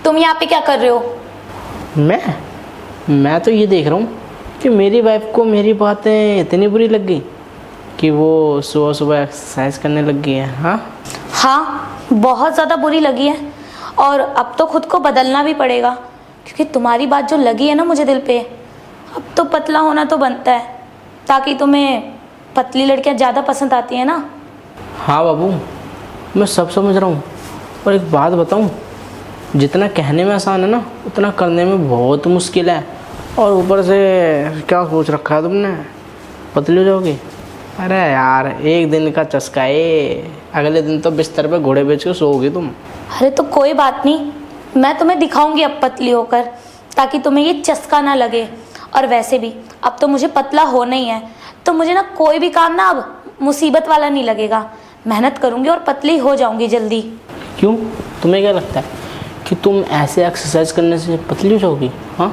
तुम यहाँ पे क्या कर रहे हो? मैं तो ये देख रहा हूँ कि मेरी वाइफ को मेरी बातें इतनी बुरी लग गई कि वो सुबह सुबह एक्सरसाइज करने लग गई है। हाँ हाँ, बहुत ज़्यादा बुरी लगी है। और अब तो खुद को बदलना भी पड़ेगा, क्योंकि तुम्हारी बात जो लगी है ना मुझे दिल पे, अब तो पतला होना तो बनता है, ताकि तुम्हें पतली लड़कियाँ ज़्यादा पसंद आती है ना। हाँ बाबू, मैं सब समझ रहा हूँ, और एक बात बताऊँ, जितना कहने में आसान है ना उतना करने में बहुत मुश्किल है। और ऊपर से क्या सोच रखा है तुमने, पतली हो जाओगी? अरे यार, एक दिन का चस्का है, अगले दिन तो बिस्तर पे घोड़े बेच के सोओगी तुम। अरे तो कोई बात नहीं, मैं तुम्हें दिखाऊंगी अब पतली होकर, ताकि तुम्हें ये चस्का ना लगे। और वैसे भी अब तो मुझे पतला होना ही है, तो मुझे ना कोई भी काम ना अब मुसीबत वाला नहीं लगेगा। मेहनत करूंगी और पतली हो जाऊंगी जल्दी। क्यों, तुम्हें क्या लगता है कि तुम ऐसे एक्सरसाइज करने से पतली हो जाओगी? हाँ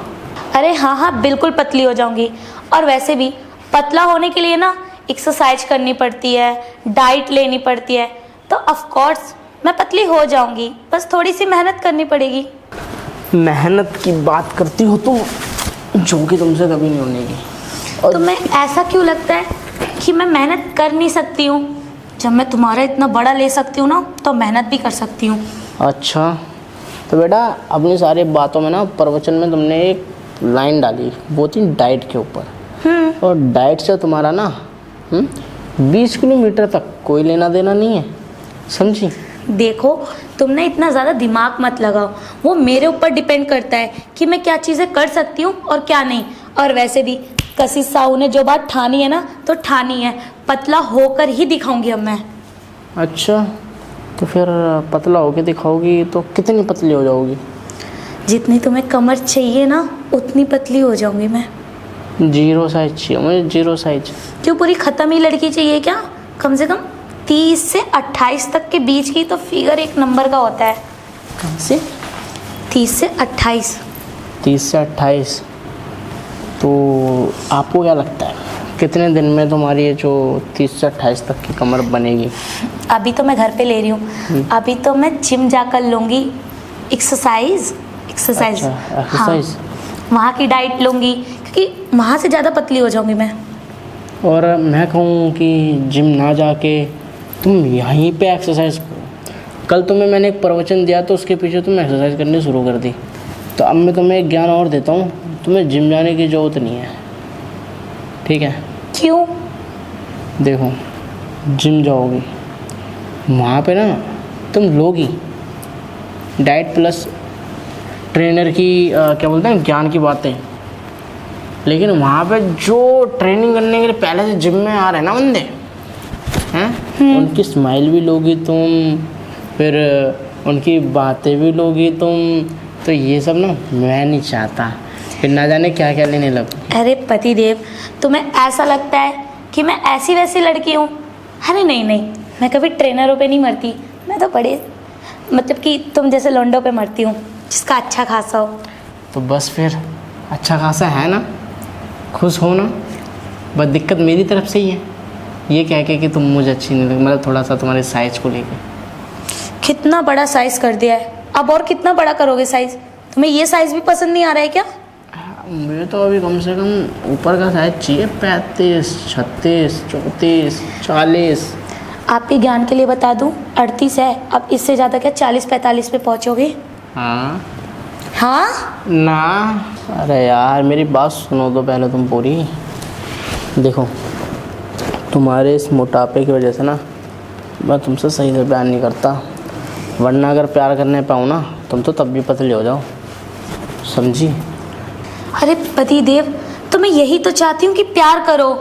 अरे हाँ, बिल्कुल पतली हो जाऊंगी। और वैसे भी पतला होने के लिए ना एक्सरसाइज करनी पड़ती है, डाइट लेनी पड़ती है, तो ऑफ कोर्स मैं पतली हो जाऊंगी, बस थोड़ी सी मेहनत करनी पड़ेगी। मेहनत की बात करती हो तुम, जो कि तुमसे कभी नहीं होने की। तुम्हें ऐसा क्यों लगता है कि मैं मेहनत कर नहीं सकती हूँ? जब मैं तुम्हारा इतना बड़ा ले सकती हूँ ना, तो मेहनत भी कर सकती हूँ। अच्छा, तो बेटा अपनी सारी बातों में ना प्रवचन में तुमने एक लाइन डाली, वो थी डाइट के ऊपर। और डाइट से तुम्हारा ना 20 किलोमीटर तक कोई लेना देना नहीं है, समझी? देखो, तुमने इतना ज़्यादा दिमाग मत लगाओ, वो मेरे ऊपर डिपेंड करता है कि मैं क्या चीज़ें कर सकती हूँ और क्या नहीं। और वैसे भी कशिश साहू ने जो बात ठानी है ना, तो ठानी है, पतला होकर ही दिखाऊंगी अब मैं। अच्छा, तो फिर पतला होके दिखाओगी तो कितनी पतली हो जाओगी? जितनी तुम्हें कमर चाहिए ना, उतनी पतली हो जाऊंगी मैं। 0 साइज चाहिए मुझे, 0 साइज। क्यों, पूरी ख़त्म ही लड़की चाहिए क्या? कम से कम 30 से 28 तक के बीच की तो फिगर एक नंबर का होता है। कम से 30 से 28। 30 से 28। तो आपको क्या लगता है कितने दिन में तुम्हारी ये जो 30 से 28 तक की कमर बनेगी? अभी तो मैं घर पे ले रही हूँ, अभी तो मैं जिम जाकर लूँगी एक्सरसाइज। अच्छा, एक्सरसाइज। हाँ, वहाँ की डाइट लूँगी, क्योंकि वहाँ से ज़्यादा पतली हो जाऊँगी मैं। और मैं कहूँ कि जिम ना जाके तुम यहीं पे एक्सरसाइज करो। कल तुम्हें मैंने एक प्रवचन दिया तो उसके पीछे तुम एक्सरसाइज करनी शुरू कर दी। तो अब मैं तुम्हें एक ज्ञान और देता हूँ, तुम्हें जिम जाने की ज़रूरत नहीं है, ठीक है? क्यों? देखो, जिम जाओगी, वहाँ पे ना तुम लोगी डाइट प्लस ट्रेनर की क्या बोलते हैं, ज्ञान की बातें। लेकिन वहाँ पे जो ट्रेनिंग करने के लिए पहले से जिम में आ रहे हैं ना बंदे हैं, उनकी स्माइल भी लोगी तुम, फिर उनकी बातें भी लोगी तुम। तो ये सब ना मैं नहीं चाहता, फिर ना जाने क्या क्या लेने लगो। अरे पतिदेव, तुम्हें ऐसा लगता है कि मैं ऐसी वैसी लड़की हूँ? अरे नहीं नहीं, मैं कभी ट्रेनरों पे नहीं मरती, मैं तो बड़े मतलब कि तुम जैसे लौंडों पे मरती हूँ, जिसका अच्छा खासा हो। तो बस फिर अच्छा खासा है ना, खुश हो ना। बस दिक्कत मेरी तरफ से ही है, ये कह के कि तुम मुझे अच्छी नहीं लगी, मतलब थोड़ा सा तुम्हारे साइज़ को लेकर। कितना बड़ा साइज़ कर दिया है, अब और कितना बड़ा करोगे साइज़? तुम्हें ये साइज़ भी पसंद नहीं आ रहा है क्या? मुझे तो अभी कम से कम ऊपर का साइज चाहिए, 35, 36, 34, 40। आपके ज्ञान के लिए बता दूं, 38 है। अब इससे ज़्यादा क्या 40-45 पे पहुँचोगे? हाँ हाँ ना, अरे यार मेरी बात सुनो तो पहले तुम पूरी। देखो, तुम्हारे इस मोटापे की वजह से ना मैं तुमसे सही से प्यार नहीं करता, वरना अगर प्यार करने पाऊँ ना तुम तो तब भी पतली हो जाओ, समझी? अरे पतिदेव, तो मैं यही तो चाहती हूँ कि प्यार करो।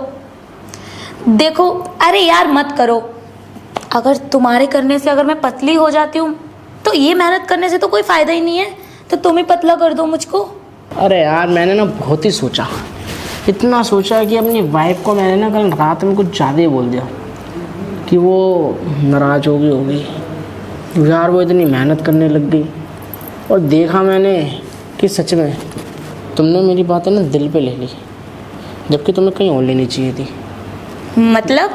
देखो, अरे यार मत करो। अगर तुम्हारे करने से अगर मैं पतली हो जाती हूँ, तो ये मेहनत करने से तो कोई फ़ायदा ही नहीं है, तो तुम ही पतला कर दो मुझको। अरे यार मैंने ना बहुत ही सोचा, इतना सोचा कि अपनी वाइफ को मैंने ना कल रात में कुछ ज़्यादा ही बोल दिया कि वो नाराज़ होगी। यार वो इतनी मेहनत करने लग गई, और देखा मैंने कि सच में तुमने मेरी बातें ना दिल पे ले ली, जबकि तुम्हें कहीं और लेनी चाहिए थी। मतलब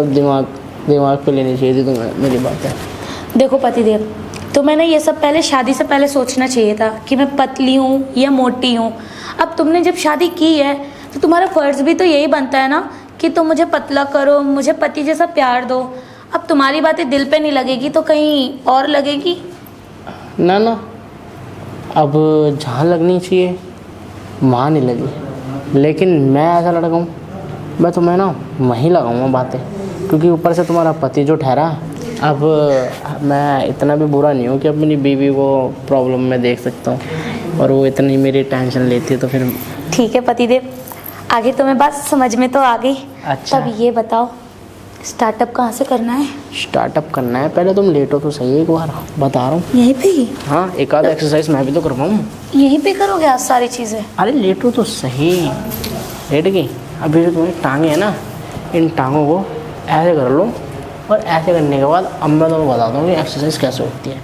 दिमाग पे लेनी चाहिए थी तुम्हें मेरी बातें। देखो पतिदेव, तो मैंने ये सब पहले शादी से पहले सोचना चाहिए था कि मैं पतली हूँ या मोटी हूँ। अब तुमने जब शादी की है तो तुम्हारा फ़र्ज़ भी तो यही बनता है ना कि तुम मुझे पतला करो, मुझे पति जैसा प्यार दो। अब तुम्हारी बातें दिल पे नहीं लगेगी तो कहीं और लगेगी। ना ना, अब जहाँ लगनी चाहिए वहाँ नहीं लगी, लेकिन मैं ऐसा लड़का हूँ, मैं तुम्हें ना वहीं लगाऊंगा बातें, क्योंकि ऊपर से तुम्हारा पति जो ठहरा। अब मैं इतना भी बुरा नहीं हूँ कि अपनी बीवी को प्रॉब्लम में देख सकता हूँ, और वो इतनी मेरी टेंशन लेती है तो फिर। ठीक है पतिदेव, आगे तुम्हें बात समझ में तो आ गई। अच्छा। तब ये बताओ स्टार्टअप कहाँ से करना है? स्टार्टअप करना है, पहले तुम लेटो तो सही एक बार, बता रहा हूँ। यहीं पे ही? हाँ, एक आध एक्सरसाइज मैं भी तो करवाऊँ। यहीं पे करोगे आज सारी चीज़ें? अरे लेटो तो सही। लेट गई? अभी जो तुम्हारी टांगे हैं ना, इन टांगों को ऐसे कर लो, और ऐसे करने के बाद अब मैं तुम्हें बताता हूँ कि एक्सरसाइज कैसे होती है।